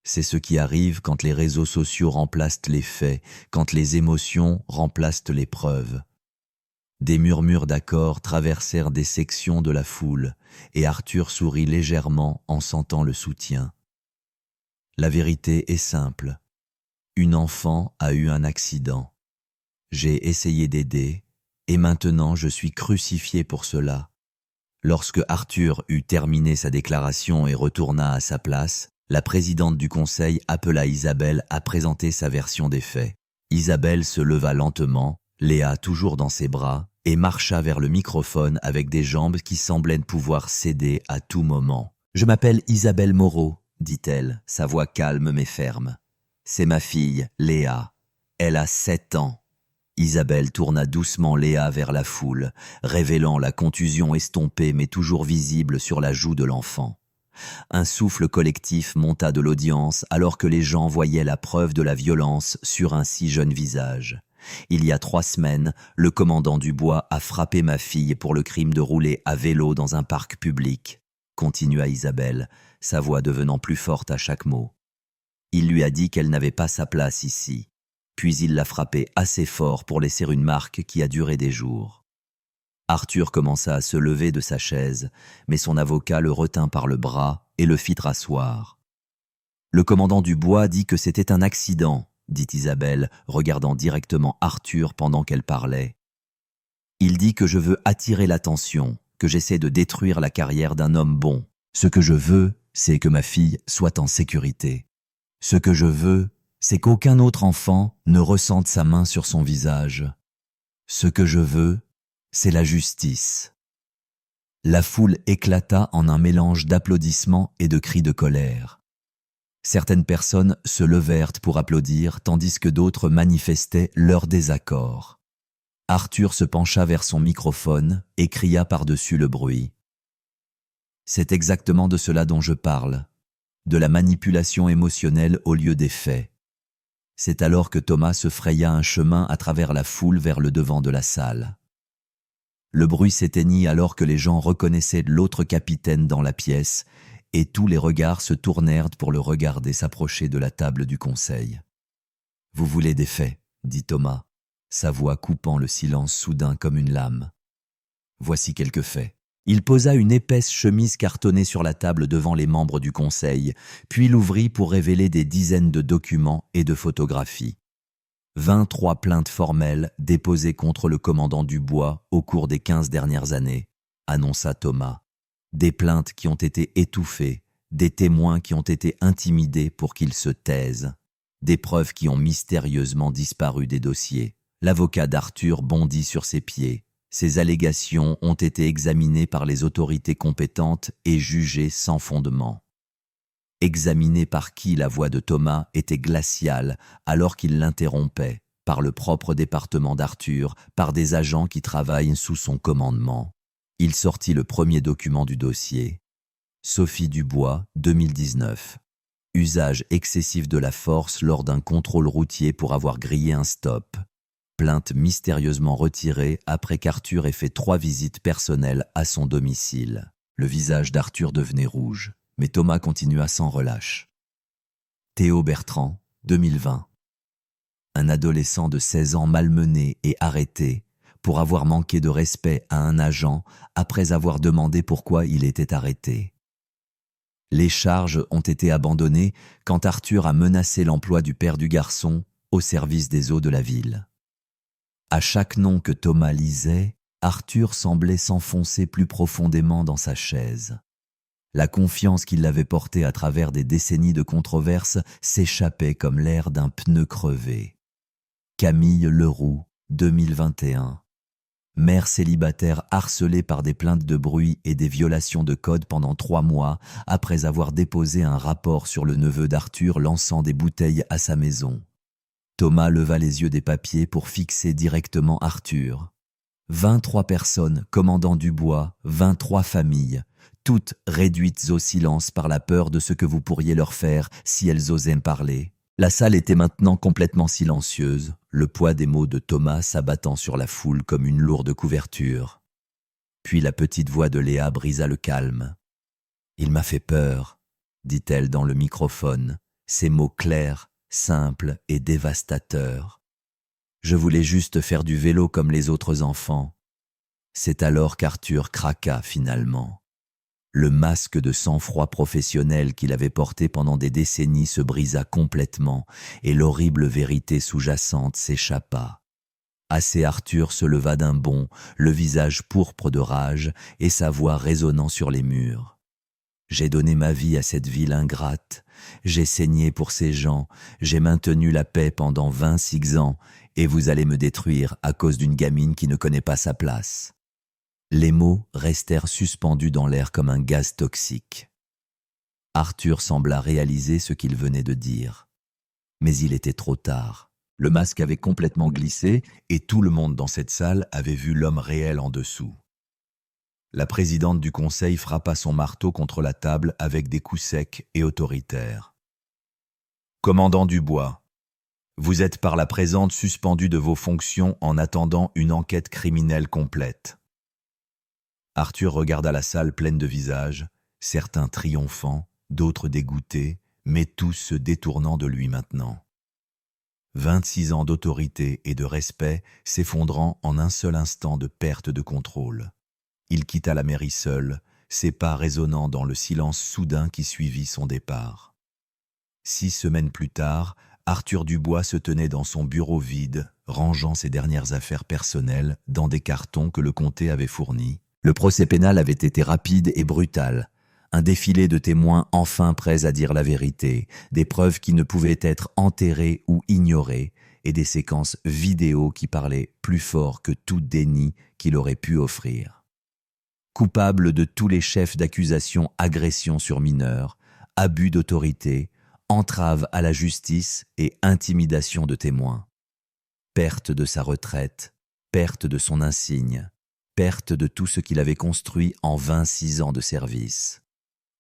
C'est ce qui arrive quand les réseaux sociaux remplacent les faits, quand les émotions remplacent les preuves. Des murmures d'accord traversèrent des sections de la foule, et Arthur sourit légèrement en sentant le soutien. La vérité est simple. Une enfant a eu un accident. J'ai essayé d'aider, et maintenant je suis crucifié pour cela. Lorsque Arthur eut terminé sa déclaration et retourna à sa place, la présidente du conseil appela Isabelle à présenter sa version des faits. Isabelle se leva lentement, Léa toujours dans ses bras, et marcha vers le microphone avec des jambes qui semblaient pouvoir céder à tout moment. « Je m'appelle Isabelle Moreau, dit-elle, sa voix calme mais ferme. C'est ma fille, Léa. Elle a 7 ans. » Isabelle tourna doucement Léa vers la foule, révélant la contusion estompée mais toujours visible sur la joue de l'enfant. Un souffle collectif monta de l'audience alors que les gens voyaient la preuve de la violence sur un si jeune visage. « Il y a 3 semaines, le commandant Dubois a frappé ma fille pour le crime de rouler à vélo dans un parc public, » continua Isabelle, sa voix devenant plus forte à chaque mot. « Il lui a dit qu'elle n'avait pas sa place ici. Puis il l'a frappée assez fort pour laisser une marque qui a duré des jours. » Arthur commença à se lever de sa chaise, mais son avocat le retint par le bras et le fit rasseoir. « Le commandant Dubois dit que c'était un accident, » dit Isabelle, regardant directement Arthur pendant qu'elle parlait. « Il dit que je veux attirer l'attention, que j'essaie de détruire la carrière d'un homme bon. Ce que je veux, c'est que ma fille soit en sécurité. Ce que je veux, c'est qu'aucun autre enfant ne ressente sa main sur son visage. Ce que je veux, c'est la justice. » La foule éclata en un mélange d'applaudissements et de cris de colère. Certaines personnes se levèrent pour applaudir, tandis que d'autres manifestaient leur désaccord. Arthur se pencha vers son microphone et cria par-dessus le bruit. « C'est exactement de cela dont je parle, de la manipulation émotionnelle au lieu des faits. » C'est alors que Thomas se fraya un chemin à travers la foule vers le devant de la salle. Le bruit s'éteignit alors que les gens reconnaissaient l'autre capitaine dans la pièce, et tous les regards se tournèrent pour le regarder s'approcher de la table du conseil. « Vous voulez des faits, » dit Thomas, sa voix coupant le silence soudain comme une lame. « Voici quelques faits. » Il posa une épaisse chemise cartonnée sur la table devant les membres du conseil, puis l'ouvrit pour révéler des dizaines de documents et de photographies. 23 plaintes formelles déposées contre le commandant Dubois au cours des 15 dernières années, annonça Thomas. Des plaintes qui ont été étouffées, des témoins qui ont été intimidés pour qu'ils se taisent, des preuves qui ont mystérieusement disparu des dossiers. L'avocat d'Arthur bondit sur ses pieds. Ces allégations ont été examinées par les autorités compétentes et jugées sans fondement. Examinées par qui? La voix de Thomas était glaciale alors qu'il l'interrompait, par le propre département d'Arthur, par des agents qui travaillent sous son commandement. Il sortit le premier document du dossier. Sophie Dubois, 2019. Usage excessif de la force lors d'un contrôle routier pour avoir grillé un stop. Plainte mystérieusement retirée après qu'Arthur ait fait 3 visites personnelles à son domicile. Le visage d'Arthur devenait rouge, mais Thomas continua sans relâche. Théo Bertrand, 2020. Un adolescent de 16 ans malmené et arrêté pour avoir manqué de respect à un agent après avoir demandé pourquoi il était arrêté. Les charges ont été abandonnées quand Arthur a menacé l'emploi du père du garçon au service des eaux de la ville. À chaque nom que Thomas lisait, Arthur semblait s'enfoncer plus profondément dans sa chaise. La confiance qui l'avait porté à travers des décennies de controverses s'échappait comme l'air d'un pneu crevé. Camille Leroux, 2021. Mère célibataire harcelée par des plaintes de bruit et des violations de code pendant 3 mois après avoir déposé un rapport sur le neveu d'Arthur lançant des bouteilles à sa maison. Thomas leva les yeux des papiers pour fixer directement Arthur. 23 personnes commandant du bois, 23 familles, toutes réduites au silence par la peur de ce que vous pourriez leur faire si elles osaient parler. La salle était maintenant complètement silencieuse, le poids des mots de Thomas s'abattant sur la foule comme une lourde couverture. Puis la petite voix de Léa brisa le calme. « Il m'a fait peur », dit-elle dans le microphone, ses mots clairs, simples et dévastateurs. « Je voulais juste faire du vélo comme les autres enfants. » C'est alors qu'Arthur craqua finalement. Le masque de sang-froid professionnel qu'il avait porté pendant des décennies se brisa complètement et l'horrible vérité sous-jacente s'échappa. Assez Arthur se leva d'un bond, le visage pourpre de rage et sa voix résonnant sur les murs. « J'ai donné ma vie à cette ville ingrate, j'ai saigné pour ces gens, j'ai maintenu la paix pendant 26 ans et vous allez me détruire à cause d'une gamine qui ne connaît pas sa place. » Les mots restèrent suspendus dans l'air comme un gaz toxique. Arthur sembla réaliser ce qu'il venait de dire. Mais il était trop tard. Le masque avait complètement glissé et tout le monde dans cette salle avait vu l'homme réel en dessous. La présidente du conseil frappa son marteau contre la table avec des coups secs et autoritaires. « Commandant Dubois, vous êtes par la présente suspendu de vos fonctions en attendant une enquête criminelle complète. » Arthur regarda la salle pleine de visages, certains triomphants, d'autres dégoûtés, mais tous se détournant de lui maintenant. 26 ans d'autorité et de respect s'effondrant en un seul instant de perte de contrôle. Il quitta la mairie seul, ses pas résonnant dans le silence soudain qui suivit son départ. 6 semaines plus tard, Arthur Dubois se tenait dans son bureau vide, rangeant ses dernières affaires personnelles dans des cartons que le comté avait fournis. Le procès pénal avait été rapide et brutal. Un défilé de témoins enfin prêts à dire la vérité, des preuves qui ne pouvaient être enterrées ou ignorées, et des séquences vidéo qui parlaient plus fort que tout déni qu'il aurait pu offrir. Coupable de tous les chefs d'accusation agression sur mineurs, abus d'autorité, entrave à la justice et intimidation de témoins. Perte de sa retraite, perte de son insigne, perte de tout ce qu'il avait construit en 26 ans de service.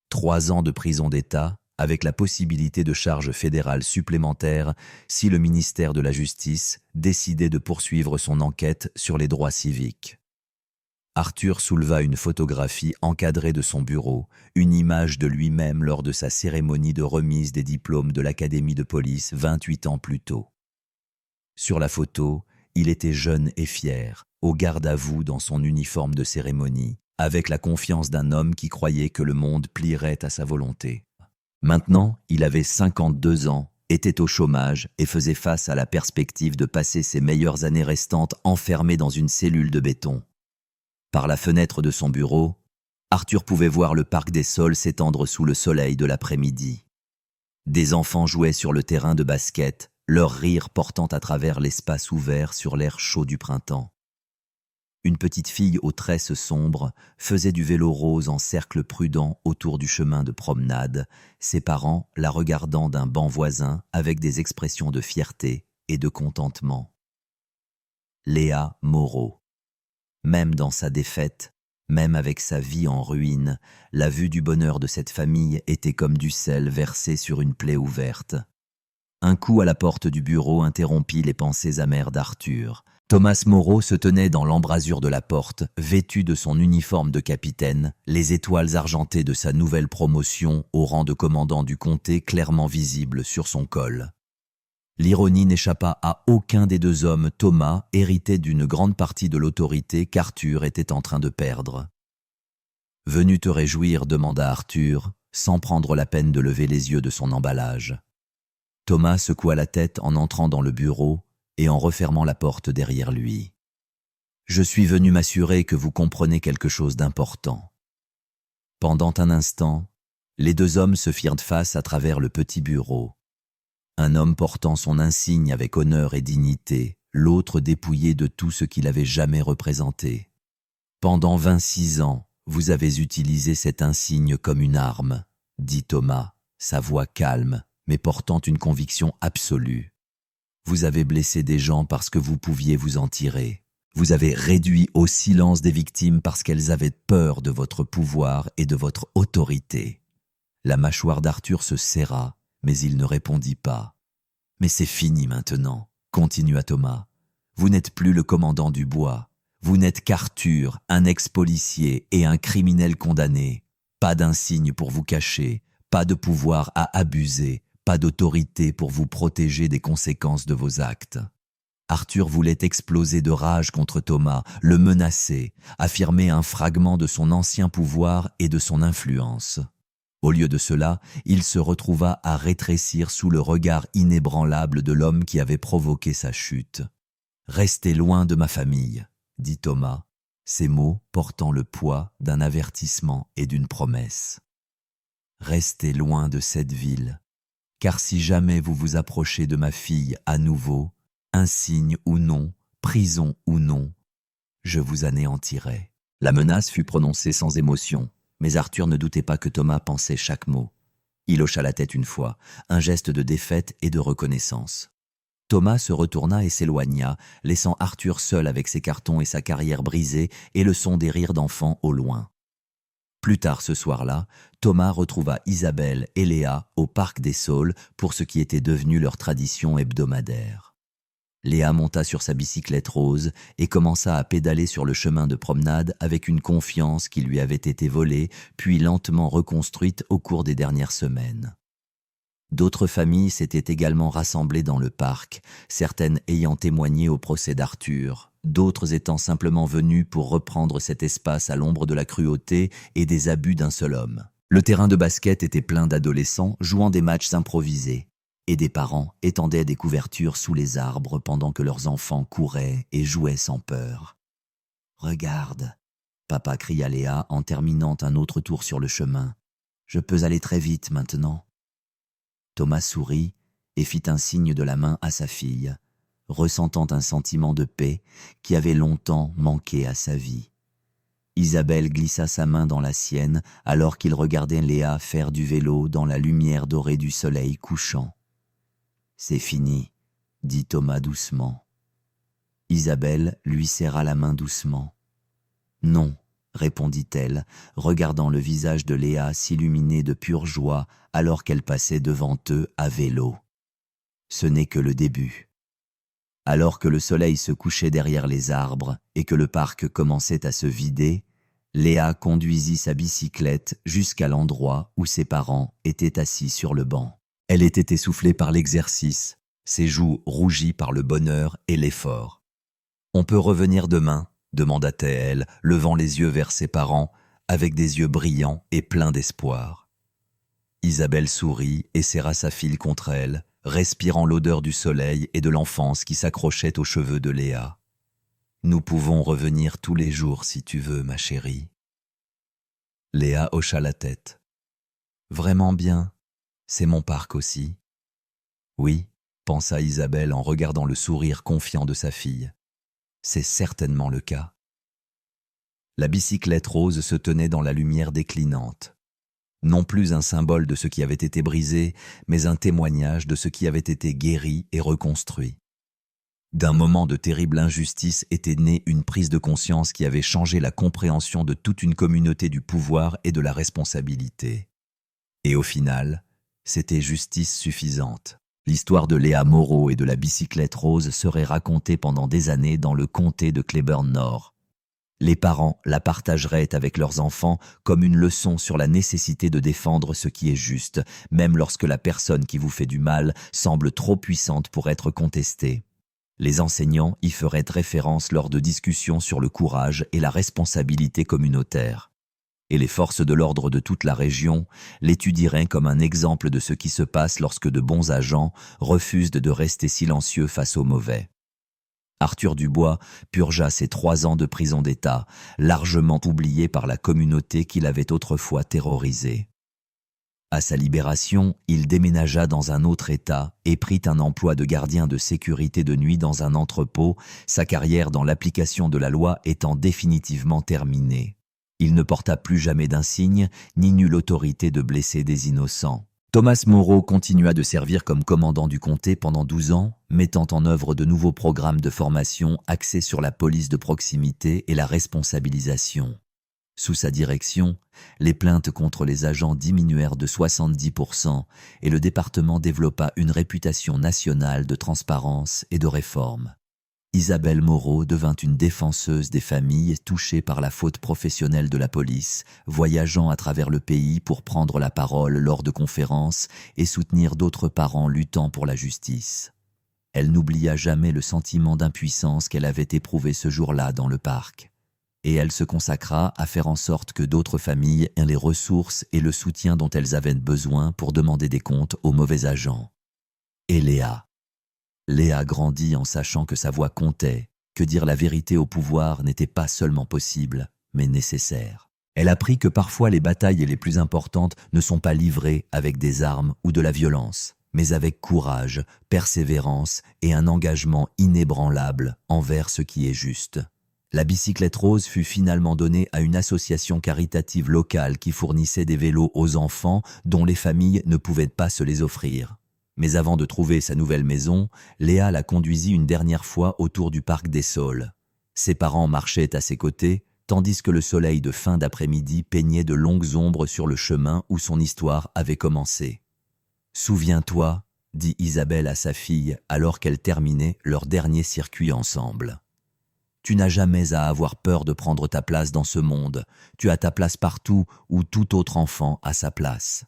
3 ans de prison d'État, avec la possibilité de charges fédérales supplémentaires si le ministère de la Justice décidait de poursuivre son enquête sur les droits civiques. Arthur souleva une photographie encadrée de son bureau, une image de lui-même lors de sa cérémonie de remise des diplômes de l'Académie de police 28 ans plus tôt. Sur la photo, il était jeune et fier, au garde-à-vous dans son uniforme de cérémonie, avec la confiance d'un homme qui croyait que le monde plierait à sa volonté. Maintenant, il avait 52 ans, était au chômage et faisait face à la perspective de passer ses meilleures années restantes enfermé dans une cellule de béton. Par la fenêtre de son bureau, Arthur pouvait voir le parc des Saules s'étendre sous le soleil de l'après-midi. Des enfants jouaient sur le terrain de basket, leur rire portant à travers l'espace ouvert sur l'air chaud du printemps. Une petite fille aux tresses sombres faisait du vélo rose en cercle prudent autour du chemin de promenade, ses parents la regardant d'un banc voisin avec des expressions de fierté et de contentement. Léa Moreau. Même dans sa défaite, même avec sa vie en ruine, la vue du bonheur de cette famille était comme du sel versé sur une plaie ouverte. Un coup à la porte du bureau interrompit les pensées amères d'Arthur. Thomas Moreau se tenait dans l'embrasure de la porte, vêtu de son uniforme de capitaine, les étoiles argentées de sa nouvelle promotion au rang de commandant du comté clairement visibles sur son col. L'ironie n'échappa à aucun des deux hommes. Thomas héritait d'une grande partie de l'autorité qu'Arthur était en train de perdre. « Venu te réjouir ?» demanda Arthur, sans prendre la peine de lever les yeux de son emballage. Thomas secoua la tête en entrant dans le bureau et en refermant la porte derrière lui. « Je suis venu m'assurer que vous comprenez quelque chose d'important. » Pendant un instant, les deux hommes se firent face à travers le petit bureau. Un homme portant son insigne avec honneur et dignité, l'autre dépouillé de tout ce qu'il avait jamais représenté. « Pendant 26 ans, vous avez utilisé cet insigne comme une arme, » dit Thomas, sa voix calme, mais portant une conviction absolue. « Vous avez blessé des gens parce que vous pouviez vous en tirer. Vous avez réduit au silence des victimes parce qu'elles avaient peur de votre pouvoir et de votre autorité. » La mâchoire d'Arthur se serra, mais il ne répondit pas. « Mais c'est fini maintenant, » continua Thomas. « Vous n'êtes plus le commandant du bois. Vous n'êtes qu'Arthur, un ex-policier et un criminel condamné. Pas d'insigne pour vous cacher, pas de pouvoir à abuser, pas d'autorité pour vous protéger des conséquences de vos actes. » Arthur voulait exploser de rage contre Thomas, le menacer, affirmer un fragment de son ancien pouvoir et de son influence. Au lieu de cela, il se retrouva à rétrécir sous le regard inébranlable de l'homme qui avait provoqué sa chute. « Restez loin de ma famille, » dit Thomas, ces mots portant le poids d'un avertissement et d'une promesse. « Restez loin de cette ville, car si jamais vous vous approchez de ma fille à nouveau, insigne ou non, prison ou non, je vous anéantirai. » La menace fut prononcée sans émotion. Mais Arthur ne doutait pas que Thomas pensait chaque mot. Il hocha la tête une fois, un geste de défaite et de reconnaissance. Thomas se retourna et s'éloigna, laissant Arthur seul avec ses cartons et sa carrière brisée et le son des rires d'enfants au loin. Plus tard ce soir-là, Thomas retrouva Isabelle et Léa au parc des Saules pour ce qui était devenu leur tradition hebdomadaire. Léa monta sur sa bicyclette rose et commença à pédaler sur le chemin de promenade avec une confiance qui lui avait été volée, puis lentement reconstruite au cours des dernières semaines. D'autres familles s'étaient également rassemblées dans le parc, certaines ayant témoigné au procès d'Arthur, d'autres étant simplement venues pour reprendre cet espace à l'ombre de la cruauté et des abus d'un seul homme. Le terrain de basket était plein d'adolescents jouant des matchs improvisés. Et des parents étendaient des couvertures sous les arbres pendant que leurs enfants couraient et jouaient sans peur. « Regarde !» papa cria Léa en terminant un autre tour sur le chemin. « Je peux aller très vite maintenant. » Thomas sourit et fit un signe de la main à sa fille, ressentant un sentiment de paix qui avait longtemps manqué à sa vie. Isabelle glissa sa main dans la sienne alors qu'il regardait Léa faire du vélo dans la lumière dorée du soleil couchant. « C'est fini, » dit Thomas doucement. Isabelle lui serra la main doucement. « Non, » répondit-elle, regardant le visage de Léa s'illuminer de pure joie alors qu'elle passait devant eux à vélo. Ce n'est que le début. Alors que le soleil se couchait derrière les arbres et que le parc commençait à se vider, Léa conduisit sa bicyclette jusqu'à l'endroit où ses parents étaient assis sur le banc. Elle était essoufflée par l'exercice, ses joues rougies par le bonheur et l'effort. « On peut revenir demain ?» demanda-t-elle, levant les yeux vers ses parents, avec des yeux brillants et pleins d'espoir. Isabelle sourit et serra sa fille contre elle, respirant l'odeur du soleil et de l'enfance qui s'accrochait aux cheveux de Léa. « Nous pouvons revenir tous les jours si tu veux, ma chérie. » Léa hocha la tête. « Vraiment bien. C'est mon parc aussi. » « Oui, » pensa Isabelle en regardant le sourire confiant de sa fille. « C'est certainement le cas. » La bicyclette rose se tenait dans la lumière déclinante. Non plus un symbole de ce qui avait été brisé, mais un témoignage de ce qui avait été guéri et reconstruit. D'un moment de terrible injustice était née une prise de conscience qui avait changé la compréhension de toute une communauté du pouvoir et de la responsabilité. Et au final, c'était justice suffisante. L'histoire de Léa Moreau et de la bicyclette rose serait racontée pendant des années dans le comté de Cleburne Nord. Les parents la partageraient avec leurs enfants comme une leçon sur la nécessité de défendre ce qui est juste, même lorsque la personne qui vous fait du mal semble trop puissante pour être contestée. Les enseignants y feraient référence lors de discussions sur le courage et la responsabilité communautaire. Et les forces de l'ordre de toute la région l'étudieraient comme un exemple de ce qui se passe lorsque de bons agents refusent de rester silencieux face aux mauvais. Arthur Dubois purgea ses 3 ans de prison d'État, largement oublié par la communauté qu'il avait autrefois terrorisée. À sa libération, il déménagea dans un autre État et prit un emploi de gardien de sécurité de nuit dans un entrepôt, sa carrière dans l'application de la loi étant définitivement terminée. Il ne porta plus jamais d'insigne, ni n'eut l'autorité de blesser des innocents. Thomas Moreau continua de servir comme commandant du comté pendant 12 ans, mettant en œuvre de nouveaux programmes de formation axés sur la police de proximité et la responsabilisation. Sous sa direction, les plaintes contre les agents diminuèrent de 70% et le département développa une réputation nationale de transparence et de réforme. Isabelle Moreau devint une défenseuse des familles touchées par la faute professionnelle de la police, voyageant à travers le pays pour prendre la parole lors de conférences et soutenir d'autres parents luttant pour la justice. Elle n'oublia jamais le sentiment d'impuissance qu'elle avait éprouvé ce jour-là dans le parc. Et elle se consacra à faire en sorte que d'autres familles aient les ressources et le soutien dont elles avaient besoin pour demander des comptes aux mauvais agents. Et Léa grandit en sachant que sa voix comptait, que dire la vérité au pouvoir n'était pas seulement possible, mais nécessaire. Elle apprit que parfois les batailles les plus importantes ne sont pas livrées avec des armes ou de la violence, mais avec courage, persévérance et un engagement inébranlable envers ce qui est juste. La bicyclette rose fut finalement donnée à une association caritative locale qui fournissait des vélos aux enfants dont les familles ne pouvaient pas se les offrir. Mais avant de trouver sa nouvelle maison, Léa la conduisit une dernière fois autour du parc des Saules. Ses parents marchaient à ses côtés, tandis que le soleil de fin d'après-midi peignait de longues ombres sur le chemin où son histoire avait commencé. « Souviens-toi », dit Isabelle à sa fille alors qu'elle terminait leur dernier circuit ensemble. Tu n'as jamais à avoir peur de prendre ta place dans ce monde. Tu as ta place partout où tout autre enfant a sa place.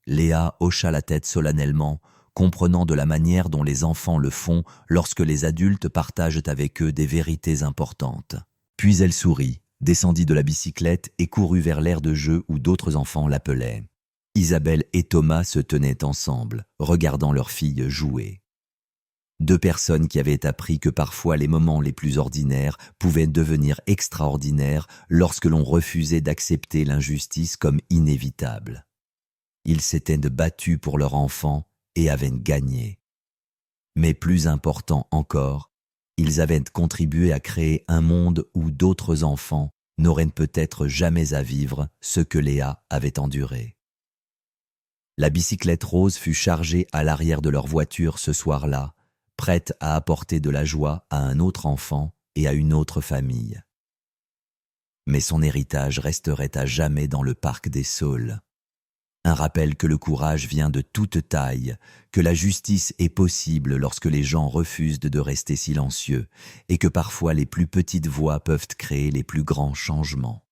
Léa hocha la tête solennellement, comprenant de la manière dont les enfants le font lorsque les adultes partagent avec eux des vérités importantes. Puis elle sourit, descendit de la bicyclette et courut vers l'aire de jeu où d'autres enfants l'appelaient. Isabelle et Thomas se tenaient ensemble, regardant leur fille jouer. 2 personnes qui avaient appris que parfois les moments les plus ordinaires pouvaient devenir extraordinaires lorsque l'on refusait d'accepter l'injustice comme inévitable. Ils s'étaient battus pour leur enfant et avaient gagné. Mais plus important encore, ils avaient contribué à créer un monde où d'autres enfants n'auraient peut-être jamais à vivre ce que Léa avait enduré. La bicyclette rose fut chargée à l'arrière de leur voiture ce soir-là, prête à apporter de la joie à un autre enfant et à une autre famille. Mais son héritage resterait à jamais dans le parc des Saules. Un rappel que le courage vient de toute taille, que la justice est possible lorsque les gens refusent de rester silencieux et que parfois les plus petites voix peuvent créer les plus grands changements.